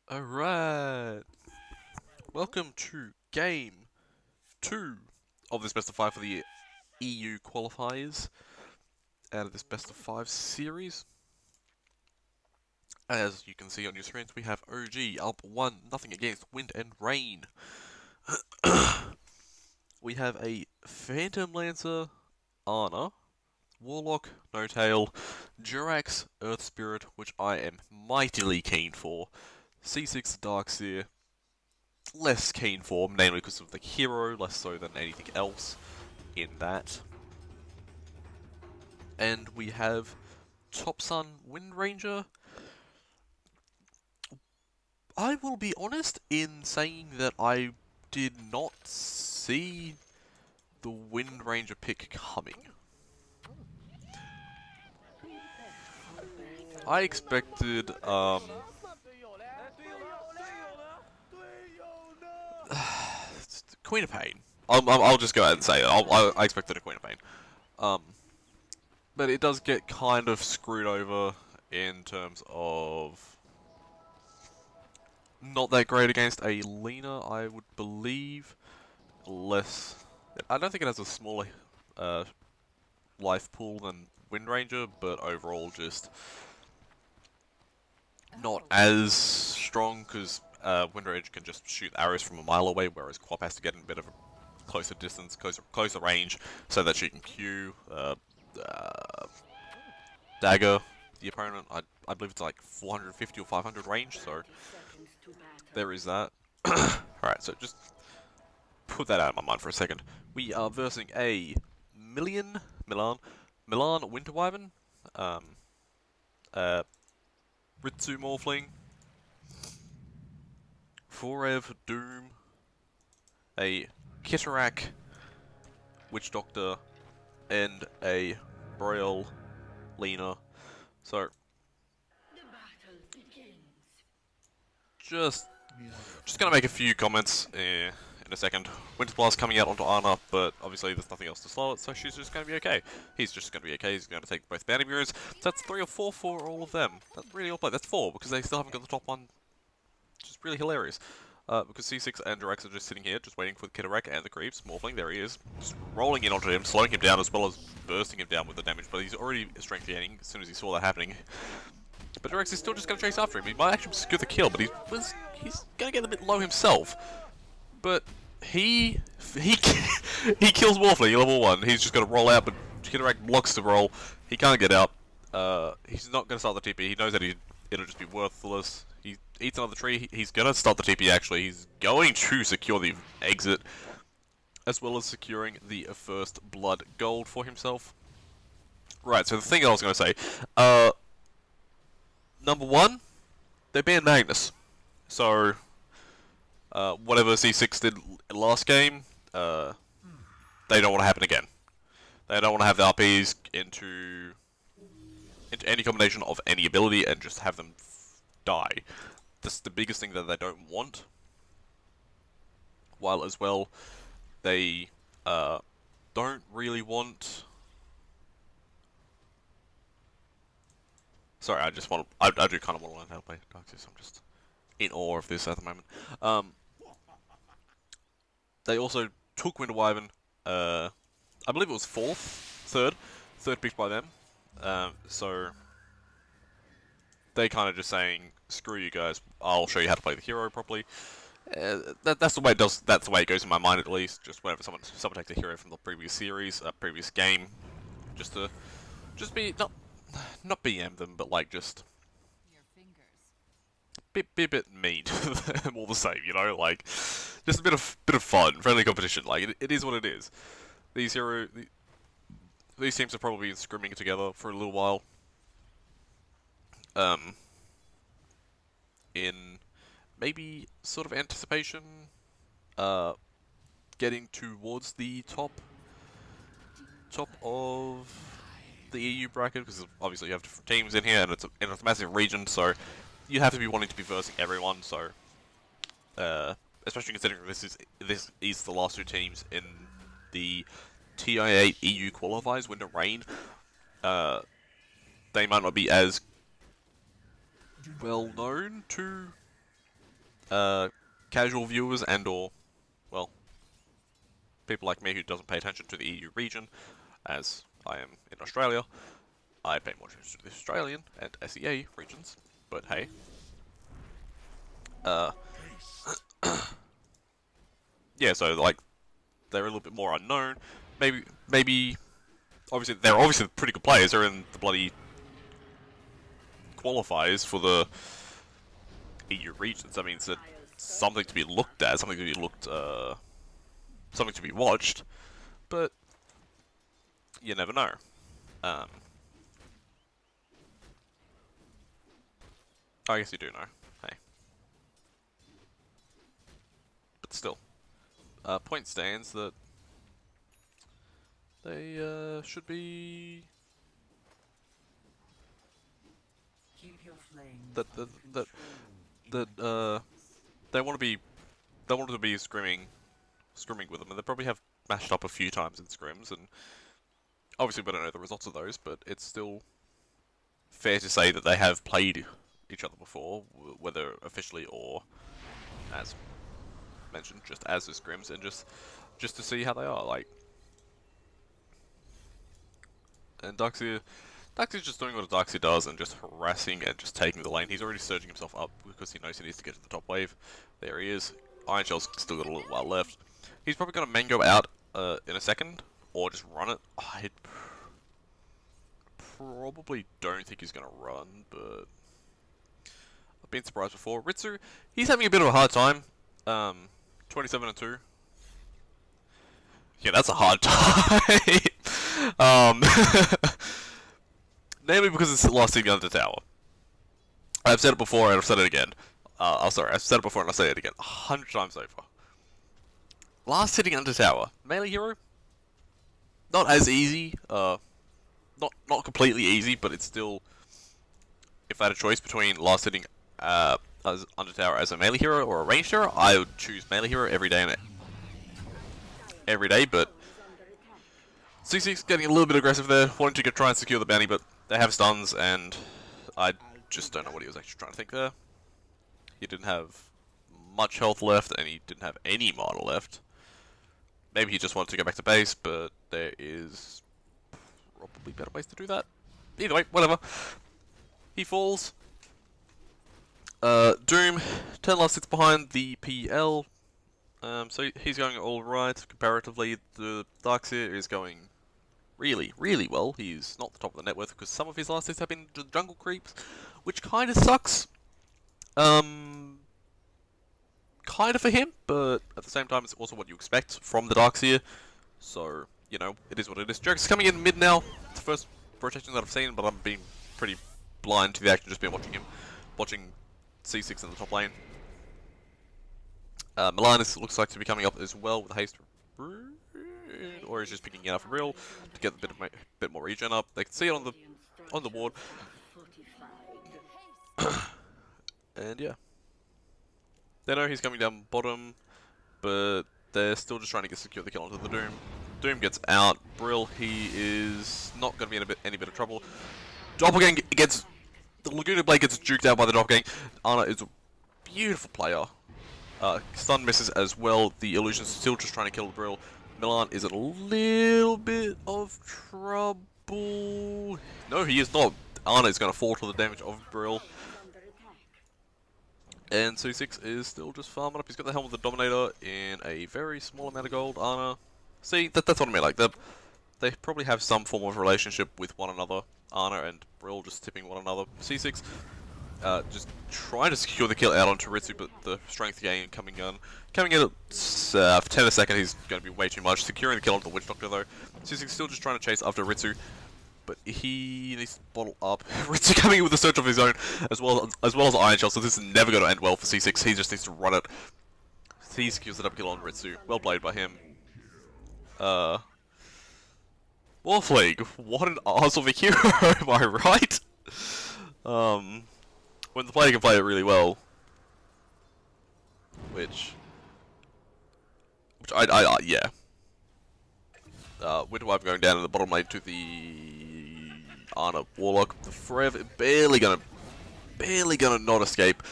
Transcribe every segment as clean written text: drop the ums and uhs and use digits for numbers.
Alright, welcome to game 2 of this best of 5 for the EU qualifiers out of this best of 5 series. As you can see on your screens, we have OG up 1-0 against Wind and Rain. We have a Phantom Lancer, Ana, Warlock, No Tail, Jirax, Earth Spirit, which I am mightily keen for, C6 Darkseer, less keen for, namely because of the hero, less so than anything else in that. And we have Top Sun Wind Ranger. I will be honest in saying that I did not see the Wind Ranger pick coming. I expected, Queen of Pain. I'll just go ahead and say it. I expected a Queen of Pain. But it does get kind of screwed over in terms of not that great against a Lena, I would believe. Less. I don't think it has a smaller life pool than Wind Ranger, but overall just not as strong because Wind Ranger can just shoot arrows from a mile away, whereas Quap has to get in a bit of a closer distance, closer range, so that she can Q dagger the opponent. I believe it's like 450 or 500 range, so there is that. Alright, so just put that out of my mind for a second. We are versing a Milan Winter Wyvern, Ritsu Morphling, Forev Doom, a Kitterak Witch Doctor, and a Broil Lena. So just gonna make a few comments in a second. Winter Blast coming out onto Ana, but obviously there's nothing else to slow it, so she's just gonna be okay. He's just gonna be okay. He's gonna take both bounty mirrors. So that's 3 or 4 for all of them. That's really all play. That's 4 because they still haven't got the top one. Which is really hilarious. Because C6 and Jirax are just sitting here, just waiting for the Kitterak and the creeps. Morphling, there he is. Just rolling in onto him, slowing him down as well as bursting him down with the damage, but he's already strength gaining as soon as he saw that happening. But Jirax is still just going to chase after him. He might actually secure the kill, but he's going to get a bit low himself. But he kills Morphling, level 1. He's just going to roll out, but Kitterak blocks the roll. He can't get out. He's not going to start the TP. He knows that it'll just be worthless. He eats another tree. He's going to start the TP, actually. He's going to secure the exit, as well as securing the first blood gold for himself. Right, so the thing I was going to say, number 1, they banned Magnus. So, whatever C6 did last game, they don't want to happen again. They don't want to have the RPs into any combination of any ability and just have them die. That's the biggest thing that they don't want. While as well, they don't really want. Sorry, I just want. I do kind of want to learn how to play Darkseid. I'm just in awe of this at the moment. They also took Winter Wyvern. I believe it was third picked by them. So they kind of just saying, "Screw you guys! I'll show you how to play the hero properly." That's the way it does. That's the way it goes in my mind, at least. Just whenever someone takes a hero from the previous series, previous game, just be not BM them, but like just be a bit mean to them all the same, you know, like just a bit of fun, friendly competition. Like it is what it is. These teams have probably been scrimming together for a little while. In maybe sort of anticipation, getting towards the top of the EU bracket, because obviously you have different teams in here, and it's a massive region, so you have to be wanting to be versing everyone. So, especially considering this is the last 2 teams in the TI8 EU qualifiers, Wind and Rain, they might not be as well known to casual viewers and/or, well, people like me who doesn't pay attention to the EU region, as I am in Australia, I pay more attention to the Australian and SEA regions. But hey, yeah. So like, they're a little bit more unknown. Maybe. Obviously, they're obviously pretty good players. They're in the bloody qualifiers for the EU regions. That means that something to be looked at, something to be something to be watched. But you never know. I guess you do know. Hey, but still, point stands that they should be that they want to be scrimming with them, and they probably have mashed up a few times in scrims, and obviously we don't know the results of those, but it's still fair to say that they have played each other before, whether officially or as mentioned, just as the scrims, and just to see how they are like. And Darkseid's just doing what a Darkseid does and just harassing and just taking the lane. He's already surging himself up because he knows he needs to get to the top wave. There he is. Iron Shell's still got a little while left. He's probably going to mango out in a second, or just run it. I probably don't think he's going to run, but I've been surprised before. Ritsu, he's having a bit of a hard time. 27 and 2. Yeah, that's a hard time. Namely because it's last hitting under the tower. I've said it before and I've said it again. Sorry, I've said it before and I'll say it again 100 times over. Last hitting under tower, melee hero. Not as easy. Not completely easy, but it's still. If I had a choice between last hitting as under tower as a melee hero or a ranged hero, I would choose melee hero every day. But C6 getting a little bit aggressive there, wanting to try and secure the bounty, but they have stuns, and I just don't know what he was actually trying to think there. He didn't have much health left, and he didn't have any mana left. Maybe he just wanted to go back to base, but there is probably better ways to do that. Either way, whatever. He falls. Doom, 10 life sits behind the PL. So he's going alright. Comparatively, the Darkseid is going really, really well. He's not the top of the net worth because some of his last hits have been jungle creeps, which kind of sucks. Kind of for him, but at the same time, it's also what you expect from the Darkseid. So, you know, it is what it is. Jerick's coming in mid now. It's the first rotation that I've seen, but I've been pretty blind to the action, just been watching C6 in the top lane. Milan looks like to be coming up as well with haste, or he's just picking it up for real to get a bit more regen up. They can see it on the board, and yeah, they know he's coming down bottom, but they're still just trying to secure the kill onto the Doom. Doom gets out. Brill, he is not going to be in any bit of trouble. Doppelgang gets the Laguna Blade gets juked out by the Doppelgang. Ana is a beautiful player. Stun misses as well. The Illusion's still just trying to kill Brill. Milan is in a little bit of trouble. No, he is not. Ana is going to fall to the damage of Brill. And C6 is still just farming up. He's got the helm of the Dominator in a very small amount of gold. Ana, see, that's what I mean. Like, they probably have some form of relationship with one another. Ana and Brill just tipping one another. C6 just trying to secure the kill out onto Ritsu, but the strength gain coming in at 10 a second, he's going to be way too much. Securing the kill onto the Witch Doctor though. C6 still just trying to chase after Ritsu, but he needs to bottle up. Ritsu coming in with a search of his own, as well as Iron Shell, so this is never going to end well for C6. He just needs to run it. He secures the double kill on Ritsu. Well played by him. Wolf League, what an arse of a hero, am I right? When the player can play it really well, which yeah. Winterwife going down in the bottom lane to the Ana Warlock. The Forever barely gonna not escape.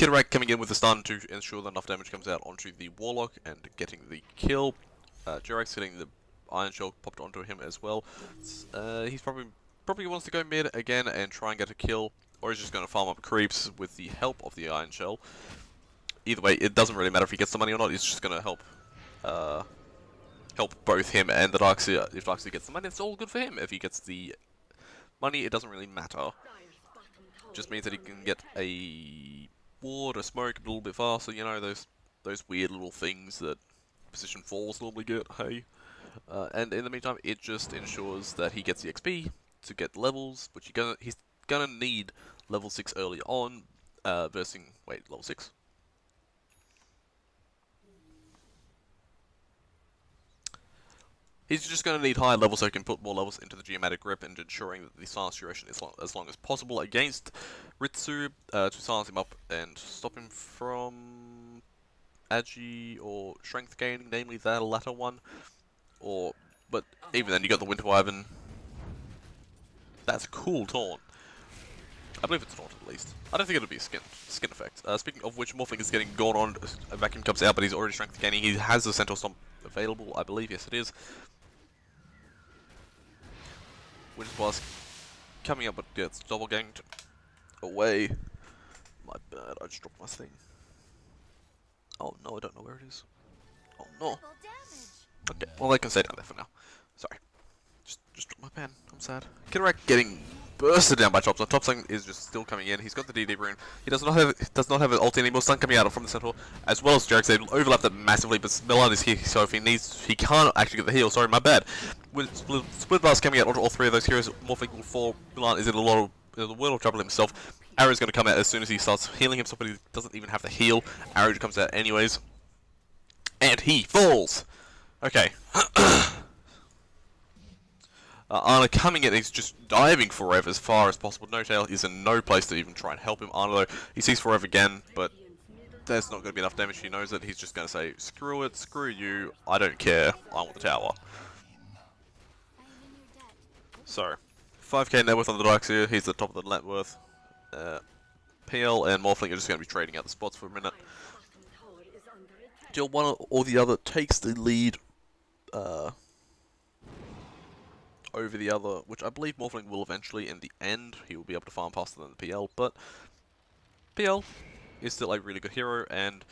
Kidarak coming in with the stun to ensure that enough damage comes out onto the Warlock and getting the kill. Jerax hitting the Iron Shell popped onto him as well. He's probably wants to go mid again and try and get a kill, or he's just going to farm up creeps with the help of the Iron Shell. Either way, it doesn't really matter if he gets the money or not. He's just going to help both him and the Darkseer. If Darkseer gets the money, it's all good for him. If he gets the money, it doesn't really matter. Just means that he can get a ward, a smoke a little bit faster. You know, those weird little things that position 4s normally get. Hey, and in the meantime, it just ensures that he gets the XP to get levels, which he's gonna need level 6 early on. Level 6. He's just going to need higher levels so he can put more levels into the Geomatic Grip and ensuring that the silence duration is as long as possible against Ritsu to silence him up and stop him from Agi or Strength gaining, namely that latter one. But even then, you got the Winter Wyvern. That's a cool taunt. I believe it's a taunt at least. I don't think it'll be a skin effect. Speaking of which, Morphling is getting gone on. A vacuum comes out, but he's already Strength gaining. He has the Centaur Stomp available, I believe. Yes, it is. Winter Blast coming up, but gets double ganged away. My bad, I just dropped my thing. Oh no, I don't know where it is. Oh no. Okay, well I can stay down there for now. Sorry. Just dropped my pen, I'm sad. Kidarak getting bursted down by Topsun. Topsun is just still coming in. He's got the DD rune. He does not have an ulti anymore. Stun coming out from the Centaur, as well as Jerax. They overlap that massively, but Milan is here, so if he can't actually get the heal. Sorry, my bad. With Split Blast coming out onto all three of those heroes, Morphling will fall. Milan is in a world of trouble himself. Arrow's going to come out as soon as he starts healing himself, but he doesn't even have the heal. Arrow comes out anyways, and he falls. Okay. Arna coming in, he's just diving Forever as far as possible. No Tail is in no place to even try and help him. Arna though, he sees Forever again, but there's not going to be enough damage. He knows it. He's just going to say, screw it, screw you, I don't care, I want the tower. So, 5k net worth on the Darkseer, he's the top of the net worth. PL and Morphling are just going to be trading out the spots for a minute. Till one or the other takes the lead over the other, which I believe Morphling will eventually in the end. He will be able to farm faster than the PL, but PL is still a really good hero, and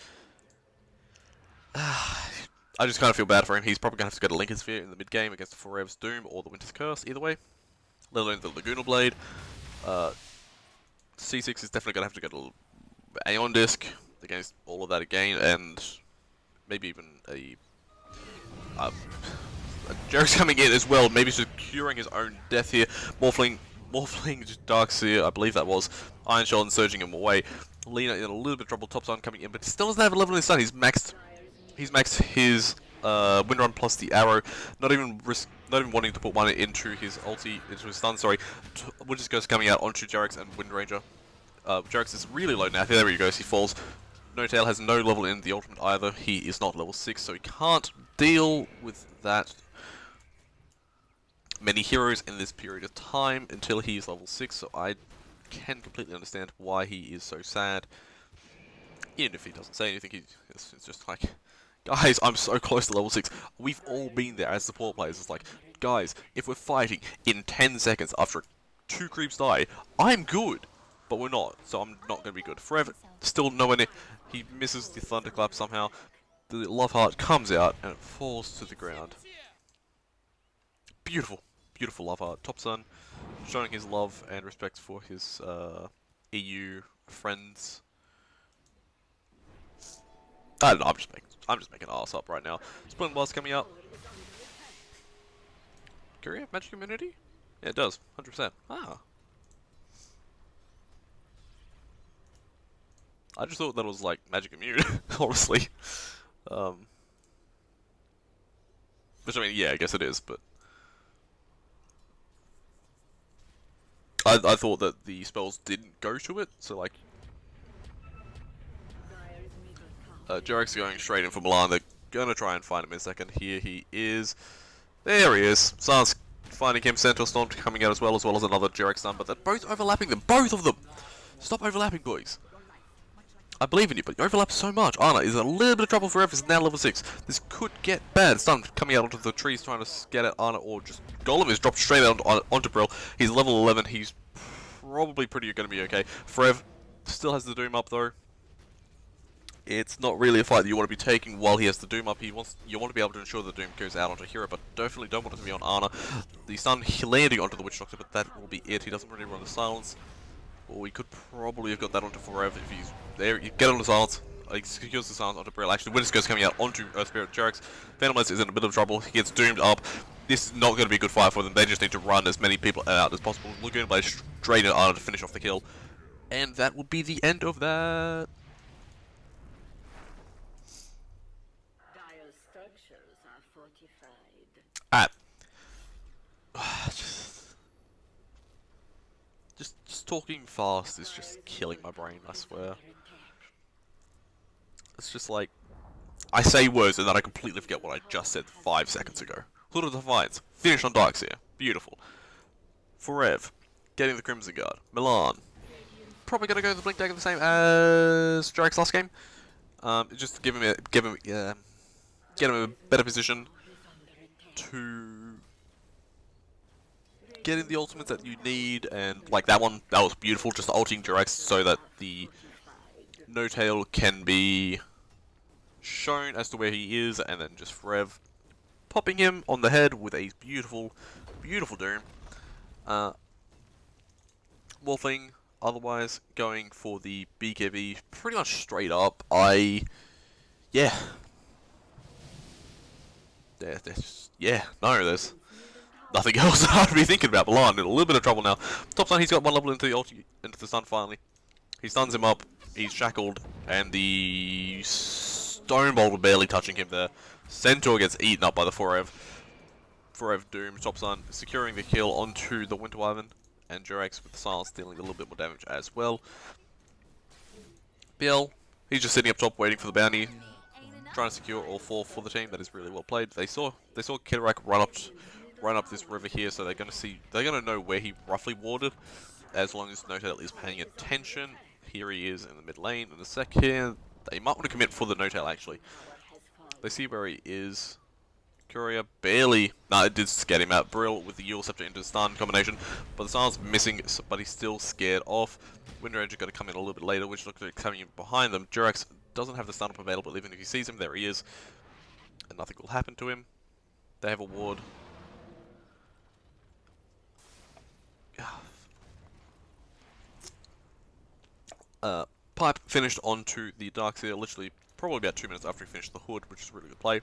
I just kind of feel bad for him. He's probably going to have to go to Lincoln Sphere in the mid-game against the Forever's Doom or the Winter's Curse, either way. Let alone the Lagoonal Blade. C6 is definitely going to have to go to Aeon Disc against all of that again, and maybe even a Jerax coming in as well, maybe securing his own death here. Morphling just Darkseer, I believe that was. Iron Shell and surging him away. Lena in a little bit of trouble, Topsun coming in, but still doesn't have a level in his stun. He's maxed his Wind Run plus the arrow, not even wanting to put one into his ulti, into his stun, sorry. Winter's Curse coming out onto Jerax and Wind Ranger. Jerax is really low now, there he goes, he falls. No Tail has no level in the ultimate either, he is not level 6, so he can't deal with that many heroes in this period of time until he is level 6, so I can completely understand why he is so sad. Even if he doesn't say anything, it's just like, guys, I'm so close to level 6. We've all been there as support players. It's like, guys, if we're fighting in 10 seconds after 2 creeps die, I'm good. But we're not, so I'm not going to be good. Forever, still nowhere near. He misses the Thunderclap somehow. The Love Heart comes out and it falls to the ground. Beautiful, beautiful Love Heart. Topsun showing his love and respect for his EU friends. I don't know, I'm just making ass up right now. Splint Blast coming out. Courier? Magic Immunity? Yeah, it does. 100%. Ah. I just thought that was like Magic Immune, honestly. Which I mean, yeah, I guess it is, but I thought that the spells didn't go to it, so like Jerax going straight in for Milan. They're gonna try and find him in a second. Here he is. There he is. Sans finding him. Centaur Storm coming out as well as another Jerax stun, but they're both overlapping them. Both of them! Stop overlapping, boys. I believe in you, but you overlap so much. Ana is in a little bit of trouble forever. It's now level 6. This could get bad. Stun coming out onto the trees trying to get at Ana, or just Golem is dropped straight out onto Brill. He's level 11. He's probably pretty going to be okay. Forev still has the Doom up though. It's not really a fight that you want to be taking while he has the Doom up. You want to be able to ensure the Doom goes out onto Hero, but definitely don't want it to be on Ana. The stun landing onto the Witch Doctor, but that will be it. He doesn't really run the silence. Or we could probably have got that onto Forever if he's there. You get on the silence. He secures the silence onto Brill. Actually, Winter's coming out onto Earth Spirit. Jerax. Phantomless is in a bit of trouble. He gets doomed up. This is not going to be a good fight for them. They just need to run as many people out as possible. Lagoon Blade straight at Ana to finish off the kill. And that will be the end of that. Dire structures are fortified. Alright. Just talking fast is just killing my brain, I swear. It's just like, I say words and then I completely forget what I just said 5 seconds ago. Hood of Defiance, finish on Darkseer, beautiful. Forev, getting the Crimson Guard. Milan, probably gonna go to the Blink Dagger the same as Jerax last game. Just to give him get him a better position to get in the ultimates that you need, and like that one, that was beautiful, just ulting Jerax so that the no-tail can be shown as to where he is, and then just Forev popping him on the head with a beautiful, beautiful Doom. Wolfing, otherwise going for the BKB pretty much straight up. Yeah, there's nothing else I'd be thinking about. Milan in a little bit of trouble now. Top stun, he's got one level into the stun finally. He stuns him up, he's shackled, and the Stone Boulder barely touching him there. Centaur gets eaten up by the Forev. Forev Doom, top stun, securing the kill onto the Winter Wyvern, and Jerax with the silence dealing a little bit more damage as well. BL, he's just sitting up top waiting for the bounty, trying to secure all 4 for the team. That is really well played. They saw Kidorak run up this river here, so they're gonna know where he roughly warded, as long as No-Tail is paying attention. Here he is in the mid lane. In a sec here, they might want to commit for the No-Tail actually. They see where he is. Courier barely, it did get him out. Brill with the Yule Scepter into stun combination, but the silence missing, but he's still scared off. Wind Ranger going to come in a little bit later, which looks like coming in behind them. Jerax doesn't have the stun up available, even if he sees him, there he is, and nothing will happen to him. They have a ward. Pipe finished onto the Darkseer, literally probably about 2 minutes after he finished the Hood, which is a really good play.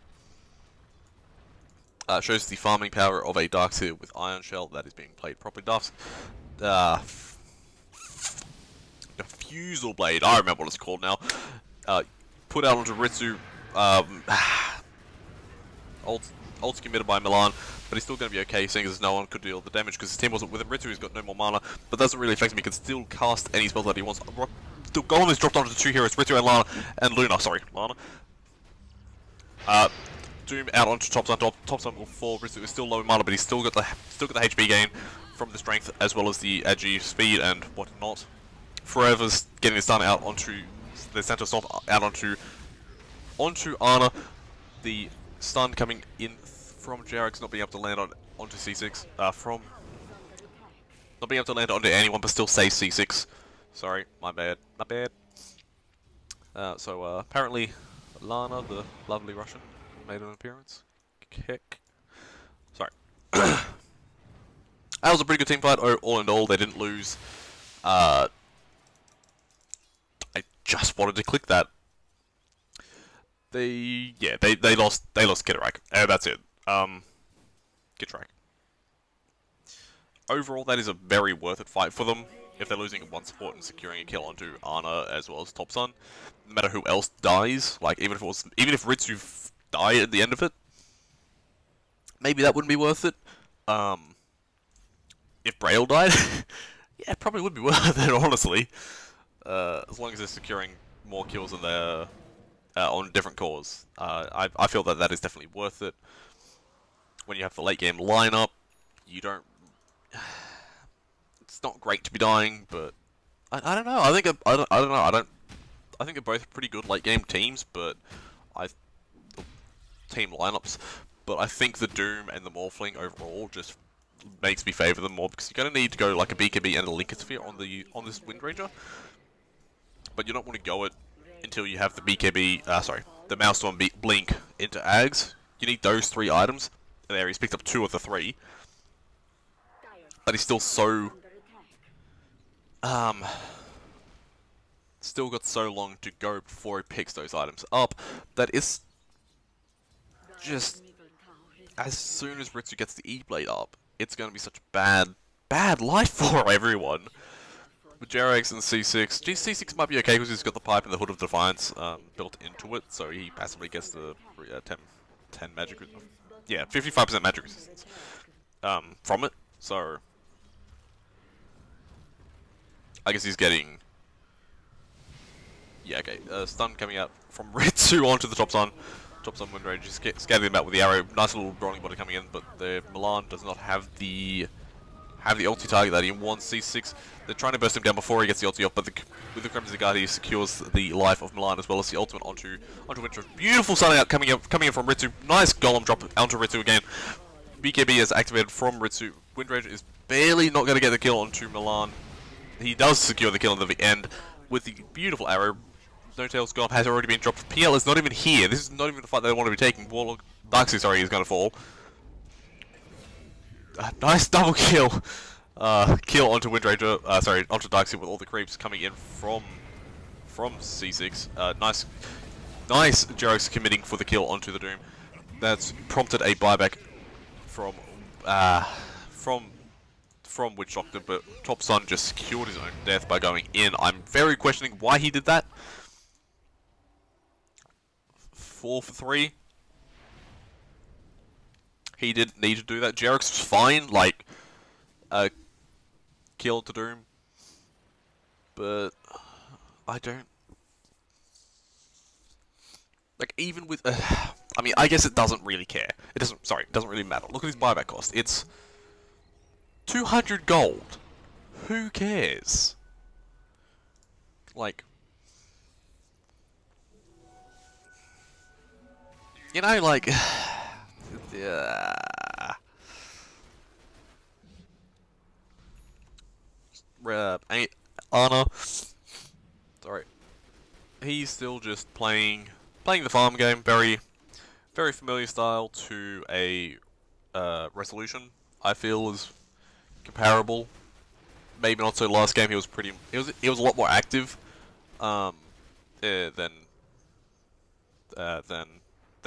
Shows the farming power of a Darkseer with Iron Shell that is being played properly. Duff's Diffusal Blade, I remember what it's called now. Put out onto Ritsu. Ult's committed by Milan, but he's still going to be okay, seeing as no one could deal the damage because his team wasn't with him. Ritsu has got no more mana, but doesn't really affect him. He can still cast any spells that he wants. Still, Golem is dropped onto the 2 heroes, Ritsu and Lana, and Luna. Sorry, Lana. Doom out onto top stun. Top stun will fall. Ritsu is still low in mana, but he's still got the HP gain from the strength as well as the agi speed and whatnot. Forever's getting the stun out onto the center stop out onto Ana. The stun coming in from Jerax, not being able to land onto C6. From not being able to land onto anyone, but still say C6. Sorry, my bad. Apparently, Lana, the lovely Russian, made an appearance. Kick. Sorry. That was a pretty good team fight. All in all, they didn't lose. I just wanted to click that. They lost Kidorak. That's it. Kidorak. Overall, that is a very worth it fight for them. If they're losing one support and securing a kill onto Ana as well as Top Sun, no matter who else dies, like even if Ritsu died at the end of it, maybe that wouldn't be worth it. If Braille died, yeah, it probably would be worth it, honestly. As long as they're securing more kills than they're on different cores. I feel that is definitely worth it. When you have the late game lineup, you don't. It's not great to be dying, but I don't know. I don't know. I think they're both pretty good late game teams, but I team lineups. But I think the Doom and the Morphling overall just makes me favour them more because you're gonna need to go like a BKB and a Linker Sphere on this Wind Ranger. But you don't want to go it until you have the BKB. The Maelstrom Blink into Ags. You need those 3 items. And there, he's picked up 2 of the 3. But he's still so still got so long to go before he picks those items up that is just as soon as Ritsu gets the E-Blade up, it's going to be such bad life for everyone. With JRX and C6, C6 might be okay because he's got the pipe and the Hood of Defiance built into it, so he passively gets the 10 magic, yeah, 55% magic resistance from it. So I guess he's getting, yeah, okay, stun coming out from Ritsu onto the top sun Wind Rage, just scattering him out with the arrow. Nice little rolling body coming in, but the Milan does not have the ulti target that he wants. C6, they're trying to burst him down before he gets the ulti off, but with the Crimson Guard, he secures the life of Milan as well as the ultimate onto Winter. Beautiful starting out coming in from Ritsu. Nice golem drop onto Ritsu again. BKB is activated from Ritsu. Wind Rage is barely not going to get the kill onto Milan. He does secure the kill at the end with the beautiful arrow. No Tails Golem has already been dropped. PL is not even here. This is not even the fight they want to be taking. Warlock, Darkseid, sorry, is going to fall. Nice double kill. Kill onto Wind Ranger, onto Darkseid with all the creeps coming in from C6. Nice Jerox committing for the kill onto the Doom. That's prompted a buyback from Witch Doctor, but Top Sun just secured his own death by going in. I'm very questioning why he did that. 4 for 3. He didn't need to do that. Jerox was fine, like, kill to Doom. But I don't... Like, even with... I mean, I guess it doesn't really care. It doesn't really matter. Look at his buyback cost. It's 200 gold. Who cares? Like... You know, like... yeah... Anna... Sorry. He's still just playing the farm game, very familiar style to a Resolution. I feel is comparable. Maybe not so last game. He was a lot more active than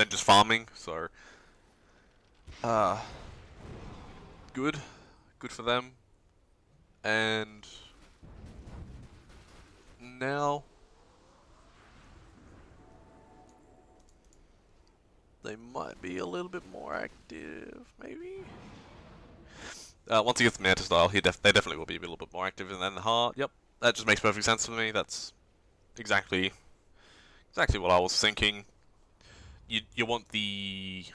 just farming. So good for them. And now they might be a little bit more active, maybe. Once he gets the Manta style, they definitely will be a little bit more active. And then the heart, yep, that just makes perfect sense to me. That's exactly what I was thinking. You want the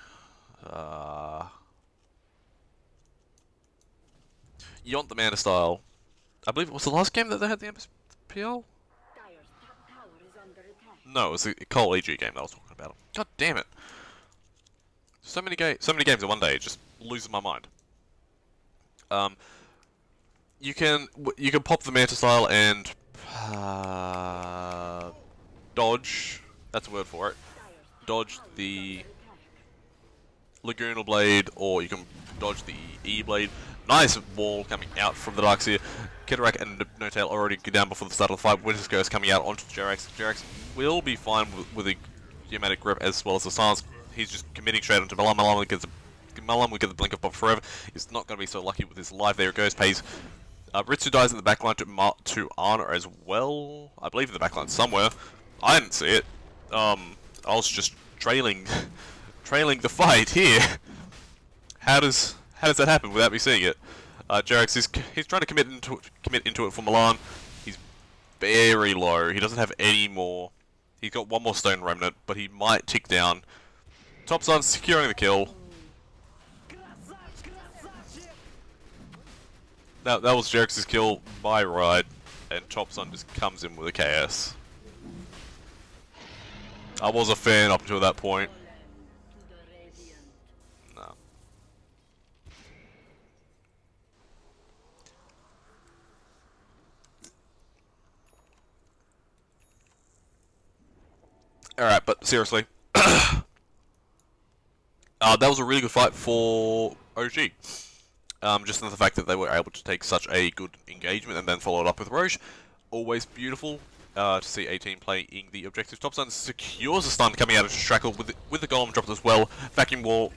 Manta style. I believe it was the last game that they had the MSPL. No, it was the Cole EG game that I was talking about. God damn it! So many games in one day, it just loses my mind. You can pop the Manta style and dodge. That's a word for it. Dodge the Lagoonal Blade, or you can dodge the E-Blade. Nice wall coming out from the Darkseid. Kidarak and No-Tail already go down before the start of the fight. Winter's Ghost coming out onto Jerox. Jerox will be fine with a Geomatic Grip as well as the silence. He's just committing straight onto Malam. Malam will get the Blink of Bob forever. He's not going to be so lucky with his life. There it goes. Pays. Ritsu dies in the backline to Ana as well. I believe in the backline somewhere. I didn't see it. I was just trailing the fight here. How does that happen without me seeing it? Jerox he's trying to commit into it for Milan. He's very low. He doesn't have any more. He's got one more Stone Remnant, but he might tick down. Top Sun securing the kill. That was Jerox's kill by Ride, and Top Sun just comes in with a KS. I was a fan up until that point. To the Radiant. No. Alright, but seriously. That was a really good fight for OG. Just in the fact that they were able to take such a good engagement and then follow it up with Roche. Always beautiful to see a team playing the objective top zone. Secures a stun coming out of Strackle with the golem dropped as well. Vacuuming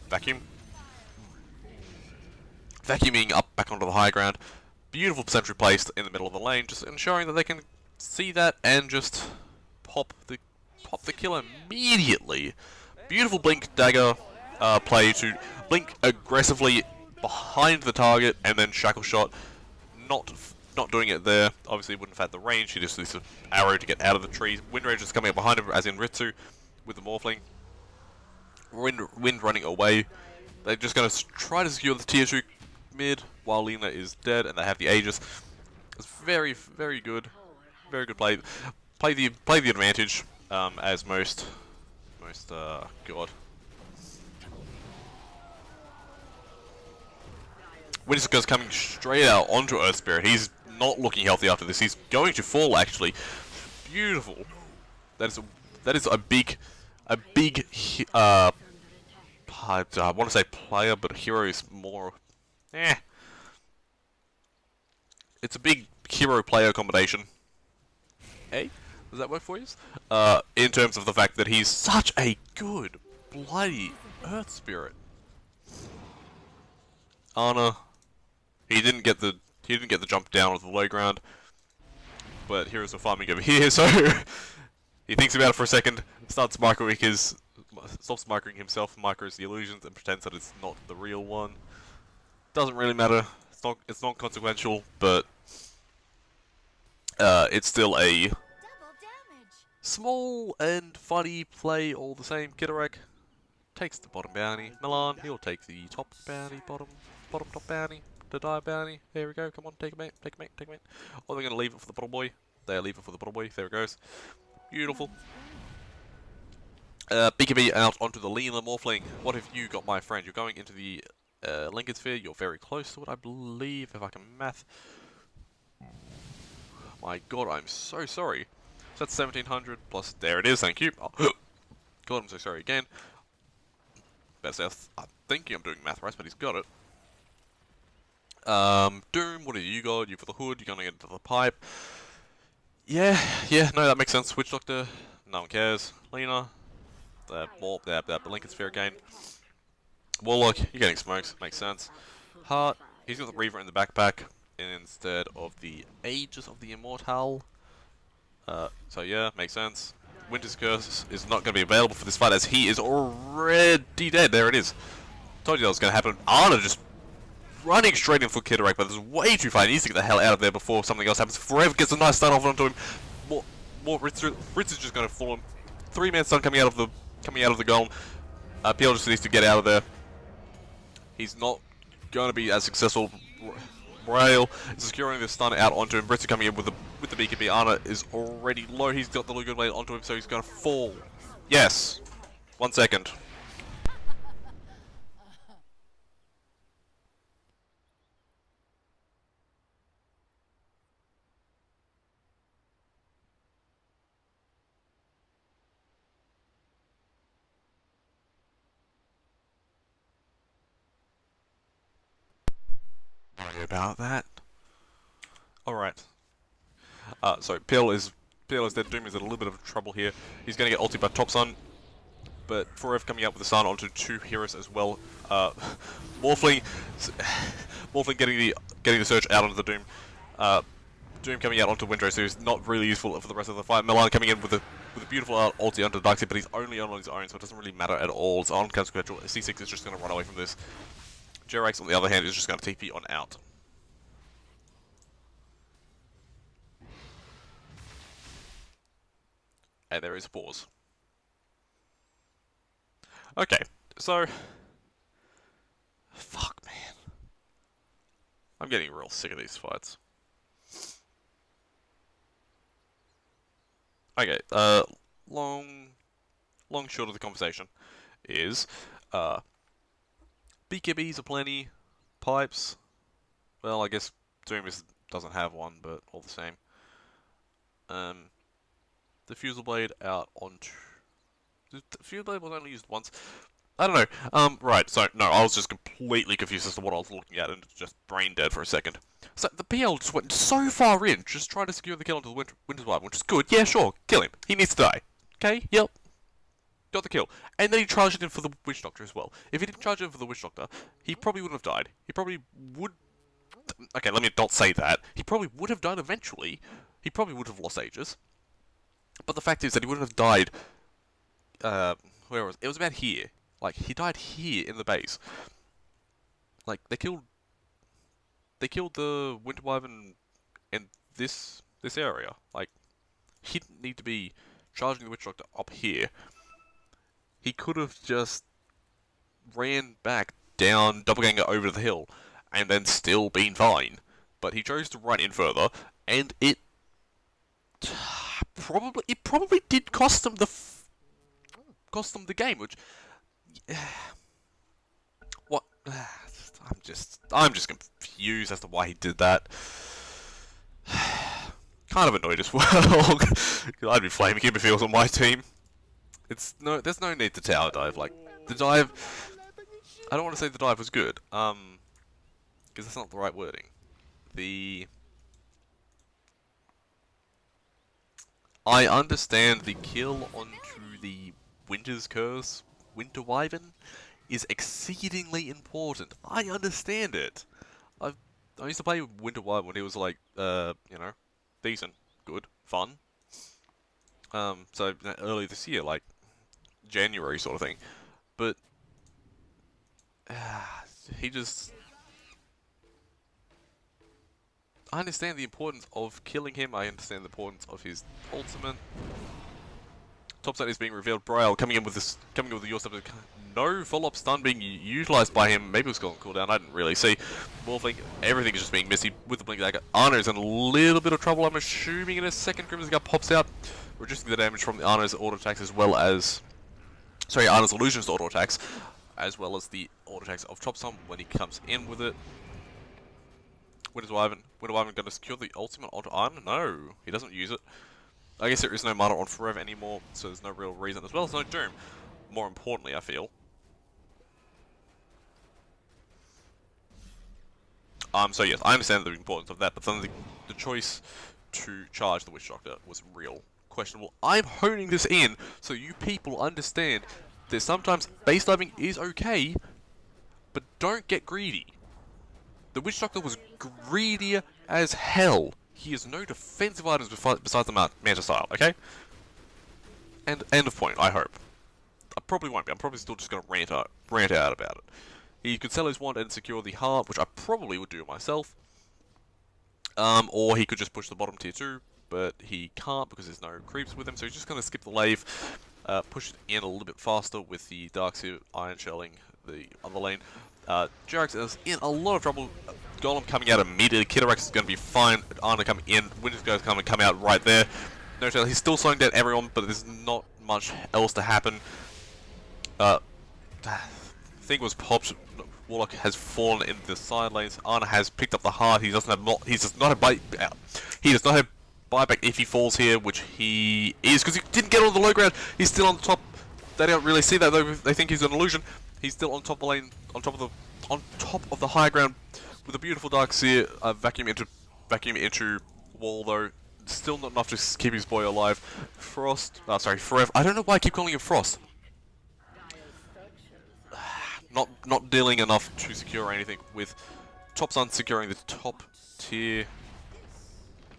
up back onto the high ground. Beautiful sentry placed in the middle of the lane, just ensuring that they can see that and just pop the kill immediately. Beautiful blink dagger play to blink aggressively behind the target and then shackle shot. Not doing it there. Obviously, wouldn't have had the range. He just used an arrow to get out of the trees. Wind Rage is coming up behind him, as in Ritsu, with the Morphling. Wind running away. They're just going to try to secure the tier 2 mid while Lina is dead, and they have the Aegis. It's very, very good. Very good play. Play the advantage, as most God. Whitaker's coming straight out onto Earth Spirit. He's not looking healthy after this. He's going to fall, actually. Beautiful. That is a big I want to say player, but hero is more it's a big hero player combination. Hey, does that work for you? In terms of the fact that he's such a good bloody Earth Spirit. Ana, he didn't get the jump down with the low ground, but heroes are farming over here, so he thinks about it for a second, stops microing himself, micros the illusions, and pretends that it's not the real one. Doesn't really matter. It's not consequential, but it's still a small and funny play all the same. Kidarek takes the bottom bounty. Milan, he'll take the top bounty, bottom top bounty, the die bounty. There we go. Come on, take a mate. Or they're gonna leave it for the bottle boy. They leave it for the bottle boy. There it goes. Beautiful. BKB out onto the Lina Morphling. What have you got, my friend? You're going into the Lincoln Sphere. You're very close to it, I believe, if I can math. My God, I'm so sorry. So that's 1700 plus. There it is. Thank you. Oh, God, I'm so sorry again. I'm thinking I'm doing math right, but he's got it. Doom, what have you got? You for the hood, you're gonna get into the pipe. Yeah, no, that makes sense. Witch Doctor, no one cares. Lina, the Lincoln Sphere again. Warlock, you're getting smokes, makes sense. Heart, he's got the Reaver in the backpack instead of the Aegis of the Immortal. So yeah, makes sense. Winter's Curse is not going to be available for this fight as he is already dead. There it is. Told you that was going to happen. Ana just running straight in for Kidarek, but it's way too far. He needs to get the hell out of there before something else happens. Forever gets a nice stun off onto him. More Ritz is just going to fall him. 3-man stun coming out of the golem. PL just needs to get out of there. He's not going to be as successful. Rail is securing the stun out onto him. Britz coming in with the BKB. Ana is already low. He's got the Lugan Blade onto him, so he's going to fall. Yes. 1 second. Sorry about that. Alright. So PL is dead. Doom is in a little bit of trouble here. He's going to get ulti by Top Sun, but Forever coming out with the stun onto 2 heroes as well. Morphling getting the surge out onto the Doom. Doom coming out onto Windray, so he's not really useful for the rest of the fight. Milan coming in with a beautiful ulti onto Darkseid, but he's only on his own, so it doesn't really matter at all. It's unconsequential. C6 is just going to run away from this. Jerax, on the other hand, is just going to TP on out. And there is a pause. Okay, so... Fuck, man. I'm getting real sick of these fights. Okay, long long and short of the conversation is, BKBs are plenty, pipes, well, I guess Doom doesn't have one, but all the same. The Fusel Blade out onto... The Fusel Blade was only used once. I don't know. Right, so, no, I was just completely confused as to what I was looking at and just brain dead for a second. So, the PL just went so far in, just trying to secure the kill onto the Winter's Wife, which is good. Yeah, sure, kill him. He needs to die. Okay, yep. Got the kill. And then he charged in for the Witch Doctor as well. If he didn't charge in for the Witch Doctor, he probably wouldn't have died. He probably would... Okay, let me not say that. He probably would have died eventually. He probably would have lost Aegis. But the fact is that he wouldn't have died... where was it? It was about here. Like, he died here in the base. Like, they killed the Winter Wyvern in this area. Like, he didn't need to be charging the Witch Doctor up here. He could have just ran back down, doppelganger over the hill, and then still been fine. But he chose to run in further, and it probably did cost them the game, which what I'm just confused as to why he did that. Kind of annoyed as well. I'd be flaming him if he was on my team. There's no need to tower dive. Like, the dive, I don't want to say the dive was good, because that's not the right wording. I understand the kill onto the Winter's Curse, Winter Wyvern, is exceedingly important. I understand it. I used to play Winter Wyvern when it was like, you know, decent, good, fun. So early this year, like January sort of thing, but he just... I understand the importance of killing him. I understand the importance of his ultimate. Topside is being revealed. Braille coming in with the your step. No follow-up stun being utilized by him. Maybe it was on cooldown. I didn't really see. Morphling, everything is just being missy with the blink dagger. Ana is in a little bit of trouble. I'm assuming in a second. Crimson Guard pops out, reducing the damage from the Ana's auto attacks as well as, sorry, Ana's illusions to auto attacks, as well as the auto attacks of Topside when he comes in with it. Winter Wyvern going to secure the ultimate onto Ana? No, he doesn't use it. I guess there is no mana on Forever anymore, so there's no real reason, as well as no Doom. More importantly, I feel. So yes, I understand the importance of that, but then the choice to charge the Witch Doctor was real questionable. I'm honing this in so you people understand that sometimes base diving is okay, but don't get greedy. The Witch Doctor was greedier as hell. He has no defensive items besides the Manta Style, okay? And end of point, I hope. I probably won't be. I'm probably still just going to rant out about it. He could sell his wand and secure the heart, which I probably would do myself. Or he could just push the bottom tier 2, but he can't because there's no creeps with him, so he's just going to skip the lave, push it in a little bit faster with the Darkseer Iron Shelling the other lane. Jerax is in a lot of trouble. Golem coming out immediately. Kidarax is going to be fine. Ana coming in. Winter's going to come out right there. No tell. He's still slowing down everyone, but there's not much else to happen. Thing was popped. Warlock has fallen in the side lanes. Ana has picked up the heart. He doesn't have. He does not have buyback. He does not have buyback if he falls here, which he is because he didn't get on the low ground. He's still on the top. They don't really see that though. They think he's an illusion. He's still on top of the lane, on top of the high ground, with a beautiful Darkseer vacuum into wall though. Still not enough to keep his boy alive. Frost, Forever. I don't know why I keep calling him Frost. Not dealing enough to secure anything. With Topsun securing the top tier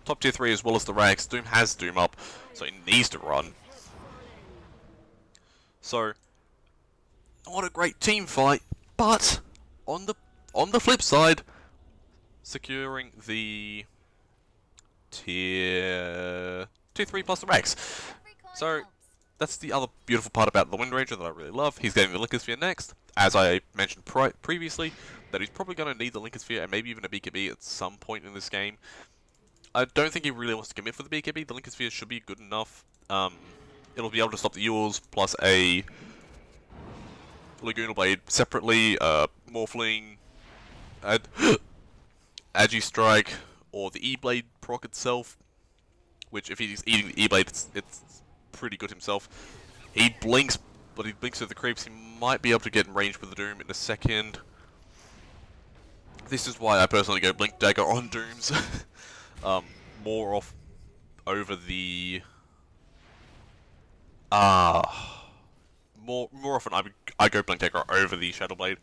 3 as well as the Rags. Doom has Doom up, so he needs to run. So. What a great team fight, but on the flip side, securing the tier 3 plus the Rags. So that's the other beautiful part about the Wind Ranger that I really love. He's getting the Linkosphere next, as I mentioned previously, that he's probably going to need the Linkosphere and maybe even a BKB at some point in this game. I don't think he really wants to commit for the BKB. The Linkosphere should be good enough. it'll be able to stop the Yules plus a Laguna Blade separately, Morphling, Agi Strike, or the E-Blade proc itself, which if he's eating the E-Blade, it's pretty good himself. He blinks, but he blinks with the creeps. He might be able to get in range with the Doom in a second. This is why I personally go Blink Dagger on Dooms. More off over the... more often I go Blink Dagger over the Shadow Blade.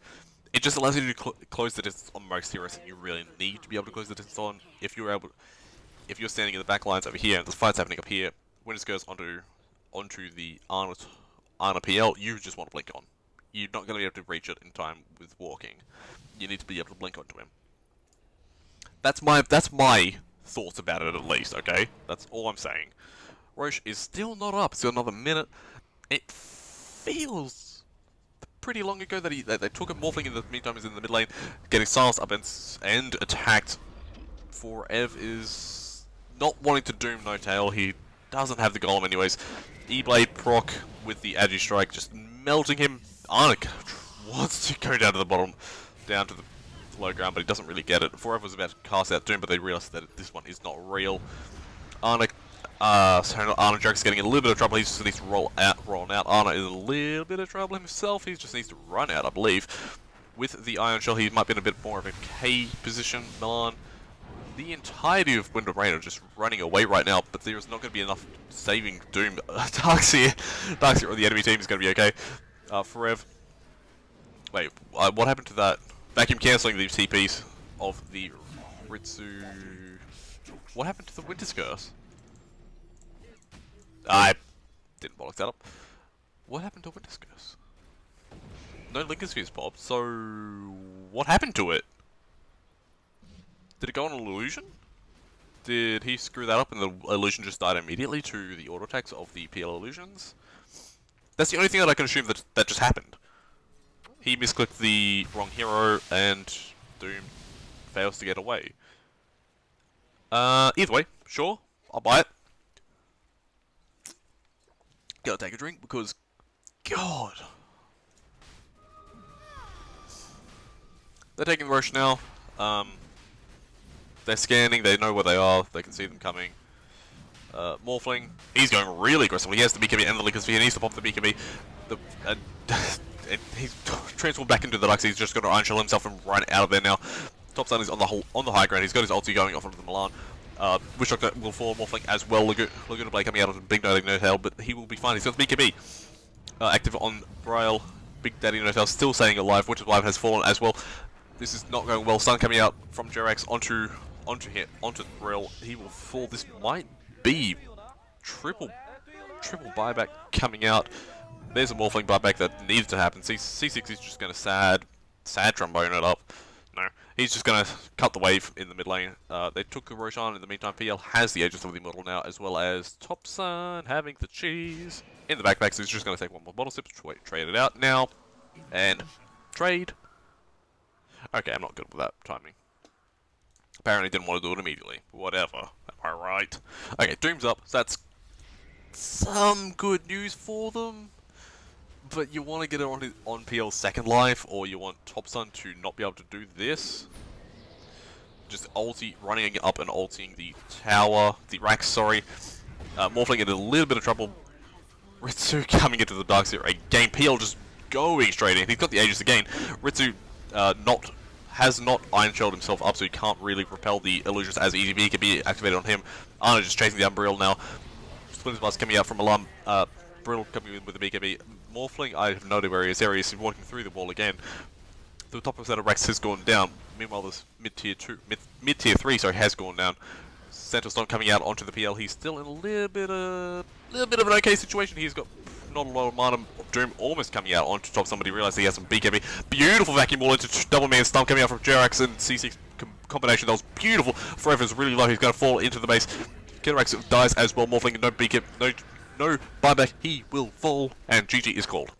It just allows you to close the distance on most heroes that you really need to be able to close the distance on. If you're standing in the back lines over here and there's fights happening up here, when it goes onto the Ana PL, you just want to blink on. You're not going to be able to reach it in time with walking. You need to be able to blink onto him. That's my thoughts about it, at least. Okay, that's all I'm saying. Roche is still not up. It's got another minute. It feels pretty long ago that they took a Morphling in the meantime. He's in the mid lane, getting silenced up and attacked. For Ev is not wanting to Doom No Tail. He doesn't have the Golem anyways. E-Blade proc with the Agi Strike just melting him. Arnik wants to go down to the bottom, down to the low ground, but he doesn't really get it. Forever was about to cast out Doom, but they realized that this one is not real. Arnik Drake's getting in a little bit of trouble. He just needs to roll out. Arna is in a little bit of trouble himself. He just needs to run out, I believe. With the Iron Shell, he might be in a bit more of a K position. Milan, the entirety of Wind of Rain are just running away right now, but there is not going to be enough saving Doom. Darkseer or the enemy team is going to be okay. Forev. Wait, what happened to that? Vacuum cancelling the TPs of the Ritsu. What happened to the Winter's Curse? I didn't bollock that up. What happened to Winter's Curse? No Lincoln Spheres popped, so what happened to it? Did it go on an illusion? Did he screw that up and the illusion just died immediately to the auto attacks of the PL illusions? That's the only thing that I can assume that just happened. He misclicked the wrong hero and Doom fails to get away. Either way, sure, I'll buy it. Gotta take a drink because, God. They're taking Roche now. They're scanning, they know where they are, they can see them coming. Morphling, he's going really aggressively. He has the BKB and the Lincoln Sphere. He needs to pop the BKB. He's transformed back into the Lux. He's just going to Iron Shell himself and run out of there now. Top Sun is on the high ground. He's got his ulti going off onto the Milan. Wish Doctor will fall Morphling as well. Laguna Blade coming out of Big Daddy No Tail, but he will be fine. He's got the BKB active on Braille. Big Daddy No Tail still staying alive. Winter's Wyvern has fallen as well. This is not going well. Stun coming out from Jerax onto Braille. He will fall. This might be triple buyback coming out. There's a Morphling buyback that needed to happen. C6 is just going to sad trombone it up. No, he's just going to cut the wave in the mid lane. They took the Roshan in the meantime. PL has the Aegis of the Immortal now, as well as Top Sun having the cheese in the backpack. So he's just going to take one more bottle sip, trade it out now, and trade. Okay, I'm not good with that timing. Apparently didn't want to do it immediately. Whatever. Am I right? Okay, Doom's up. So that's some good news for them. But you want to get it on PL's second life, or you want Top Sun to not be able to do this. Just running up and ulting the tower, the racks, sorry. Morphling in a little bit of trouble. Ritsu coming into the Darkseer again. PL just going straight in. He's got the Aegis again. Ritsu has not Iron Shelled himself up, so he can't really repel the illusions as easy. He can be activated on him. Arna just chasing the Umbriel now. Splinter's Blast coming out from Alarm. Brill coming in with the BKB. Morphling, I have no idea where he is. There he is, walking through the wall again. The top of that Rex has gone down. Meanwhile, this mid-tier 3, sorry, has gone down. Center Storm coming out onto the PL. He's still in a little bit of an okay situation. He's got not a lot of mana. Doom almost coming out onto top. Somebody realized he has some BKB. Beautiful vacuum wall into double man stomp coming out from Jerax and C6 combination. That was beautiful. Forever's really low. He's going to fall into the base. Jerax dies as well. Morphling, no BKB, no buyback. He will fall, and GG is called.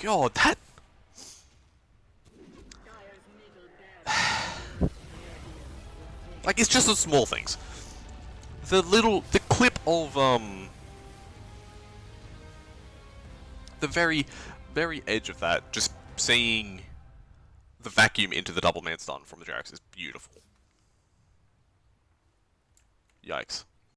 God, that. Like, it's just the small things. The clip of the very, very edge of that, just seeing the vacuum into the double man stun from the Jax is beautiful. Yikes.